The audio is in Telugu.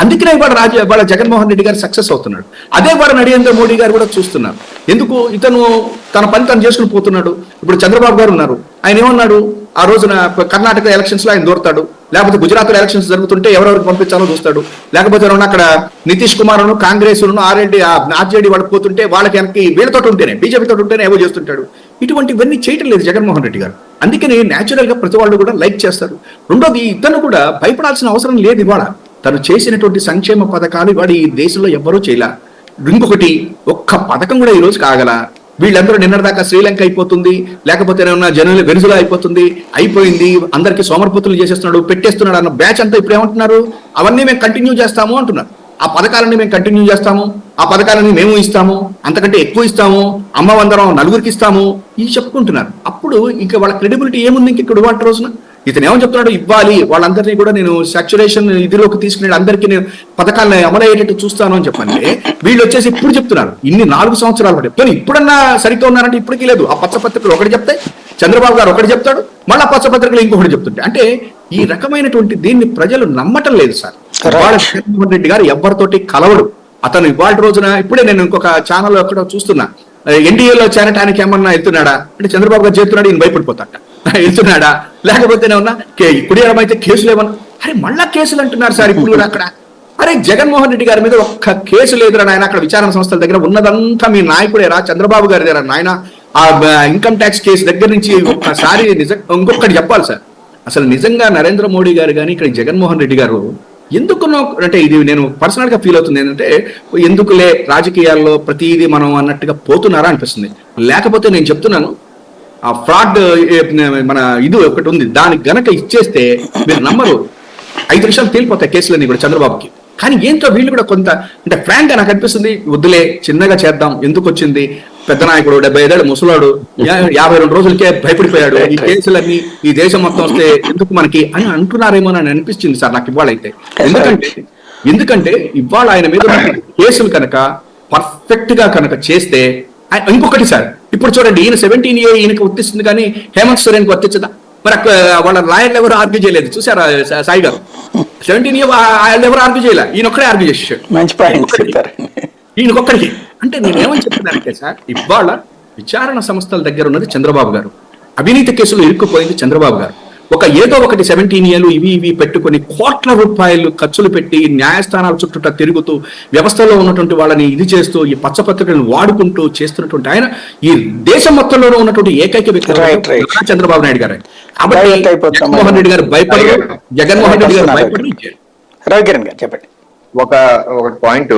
అందుకనే వాళ్ళ జగన్మోహన్ రెడ్డి గారు సక్సెస్ అవుతున్నాడు. అదే వాళ్ళ నరేంద్ర మోడీ గారు కూడా చూస్తున్నారు. ఎందుకు ఇతను తన పని తను చేసుకుని పోతున్నాడు. ఇప్పుడు చంద్రబాబు గారు ఉన్నారు, ఆయన ఏమన్నాడు ఆ రోజున కర్ణాటక ఎలక్షన్స్ లో ఆయన దూరతాడు, లేకపోతే గుజరాత్ లో ఎలక్షన్స్ జరుగుతుంటే ఎవరెవరికి పంపించాలో చూస్తాడు, లేకపోతే అక్కడ నితీష్ కుమార్ కాంగ్రెస్ ఆర్జేడీ వాళ్ళు పోతుంటే వాళ్ళకి వెనక్కి వీళ్ళతో ఉంటేనే బీజేపీతో ఉంటేనే ఏవో చేస్తుంటాడు. ఇటువంటివన్నీ చేయటం లేదు జగన్మోహన్ రెడ్డి గారు. అందుకని న్యాచురల్ గా ప్రతి వాళ్ళు కూడా లైక్ చేస్తారు. రెండోది, ఇతను కూడా భయపడాల్సిన అవసరం లేదు. ఇవాళ తను చేసినటువంటి సంక్షేమ పథకాలు ఇవాళ ఈ దేశంలో ఎవ్వరూ చేయలే. ఇంకొకటి, ఒక్క పథకం కూడా ఈ రోజు కాగల. వీళ్ళందరూ నిన్నటిదాకా శ్రీలంక అయిపోతుంది, లేకపోతే జనరల్ వెనుజులా అయిపోయింది, అందరికీ సోమర్పతులు చేసేస్తున్నాడు, పెట్టేస్తున్నాడు అన్న బ్యాచ్ అంతా ఇప్పుడు ఏమంటున్నారు, అవన్నీ మేము కంటిన్యూ చేస్తాము అంటున్నారు. ఆ పథకాలన్నీ మేము కంటిన్యూ చేస్తాము, ఆ పథకాలన్నీ మేము ఇస్తాము, అంతకంటే ఎక్కువ ఇస్తాము, అమ్మవందరం నలుగురికి ఇస్తాము, ఇది చెప్పుకుంటున్నారు. అప్పుడు ఇంకా వాళ్ళ క్రెడిబిలిటీ ఏముంది ఇంక ఇక్కడ ఇవాళ రోజున? ఇతను ఏమని చెప్తున్నాడు, ఇవ్వాలి వాళ్ళందరినీ కూడా నేను సాచ్యురేషన్ ఇదిలోకి తీసుకునే అందరికీ నేను పథకాలను అమలయ్యేటట్టు చూస్తాను అని చెప్పంటే, వీళ్ళు వచ్చేసి ఇప్పుడు చెప్తున్నారు ఇన్ని 4 సంవత్సరాలు చెప్తాను, ఇప్పుడన్నా సరిగ్గా ఉన్నారంటే ఇప్పటికీ లేదు. ఆ పత్రికలు ఒకటి చెప్తే చంద్రబాబు గారు ఒకటి చెప్తాడు, మళ్ళీ పత్రికలు ఇంకొకటి చెప్తుంటే, అంటే ఈ రకమైనటువంటి దీన్ని ప్రజలు నమ్మటం లేదు సార్. జగన్మోహన్ రెడ్డి గారు ఎవరితోటి కలవడు. అతను ఇవాళ రోజున ఇప్పుడే నేను ఇంకొక ఛానల్ ఎక్కడో చూస్తున్నా, ఎన్డీఏలో చేరటానికి ఏమన్నా వెళ్తున్నాడా అంటే చంద్రబాబు గారు చేస్తున్నాడు, ఈయన భయపడిపోతాట వెళ్తున్నాడా, లేకపోతే ఏమన్నా ఇప్పుడు ఏమైతే కేసులు ఏమన్నా, అరే మళ్ళా కేసులు అంటున్నారు సార్ ఇప్పుడు కూడా అక్కడ. అరే జగన్మోహన్ రెడ్డి గారి మీద ఒక్క కేసు లేదురా నాయన, అక్కడ విచారణ సంస్థల దగ్గర ఉన్నదంతా మీ నాయకుడేరా, చంద్రబాబు గారి దగ్గర నాయన. ఆ ఇన్కమ్ ట్యాక్స్ కేసు దగ్గర నుంచి ఒక్కసారి ఇంకొకటి చెప్పాలి సార్, అసలు నిజంగా నరేంద్ర మోడీ గారు కానీ ఇక్కడ జగన్మోహన్ రెడ్డి గారు ఎందుకు అంటే ఇది నేను పర్సనల్ గా ఫీల్ అవుతుంది ఏంటంటే, ఎందుకులే రాజకీయాల్లో ప్రతిదీ మనం అన్నట్టుగా పోతున్నారా అనిపిస్తుంది. లేకపోతే నేను చెప్తున్నాను, ఆ ఫ్రాడ్ మన ఇది ఒకటి ఉంది, దానికి గనక ఇచ్చేస్తే మీరు నమ్మరు, 5 నిమిషాలు తేలిపోతాయి కేసులన్నీ కూడా చంద్రబాబుకి. కానీ ఏంటో వీళ్ళు కూడా కొంత అంటే ఫ్రాంక్ గా నాకు అనిపిస్తుంది, వద్దులే చిన్నగా చేద్దాం, ఎందుకు వచ్చింది, పెద్ద నాయకుడు 75 ఏళ్ళ ముసలాడు 52 రోజులకే భయపడిపోయాడు, ఈ కేసులన్నీ ఈ దేశం మొత్తం వస్తే ఎందుకు మనకి అని అంటున్నారేమో అని అనిపించింది సార్ నాకు ఇవాళైతే. ఎందుకంటే ఇవాళ ఆయన మీద కేసులు కనుక పర్ఫెక్ట్ గా కనుక చేస్తే, ఇంకొకటి సార్ ఇప్పుడు చూడండి, ఈయన 17A ఈయనకి వర్తిస్తుంది కానీ హేమంత్ సోరెన్కి వర్తించదా? మరి వాళ్ళ లాయర్లు ఎవరు ఆర్గ్యూ చేయలేదు చూసారా సాయి గారు? 17A వాళ్ళు ఎవరు ఆర్గ్యూ చేయలే, ఈయన ఒక్కడే ఆర్గ్యూ చేసాడు. మంచి పాయింట్ ఈయనకొక్కడికి. అంటే నేనేమని చెప్తున్నానంటే సార్, ఇవాళ విచారణ సంస్థల దగ్గర ఉన్నది చంద్రబాబు గారు, అవినీతి కేసులు ఇరుక్కుపోయింది చంద్రబాబు గారు. ఏదో ఒకటి 17Aలు ఇవి పెట్టుకొని కోట్ల రూపాయలు ఖర్చులు పెట్టి న్యాయస్థానాల చుట్టూ తిరుగుతూ వ్యవస్థలో ఉన్నటువంటి వాళ్ళని ఇది చేస్తూ ఈ పచ్చపత్రికలను వాడుకుంటూ చేస్తున్నటువంటి ఆయన ఈ దేశం మొత్తంలో ఉన్నటువంటి ఏకైక వ్యక్తి చంద్రబాబు నాయుడు గారు. కాబట్టి జగన్మోహన్ రెడ్డి గారు భయపడి, జగన్మోహన్ రెడ్డి గారు భయపడి. రవికిరణ్ గారు చెప్పండి. ఒక పాయింట్,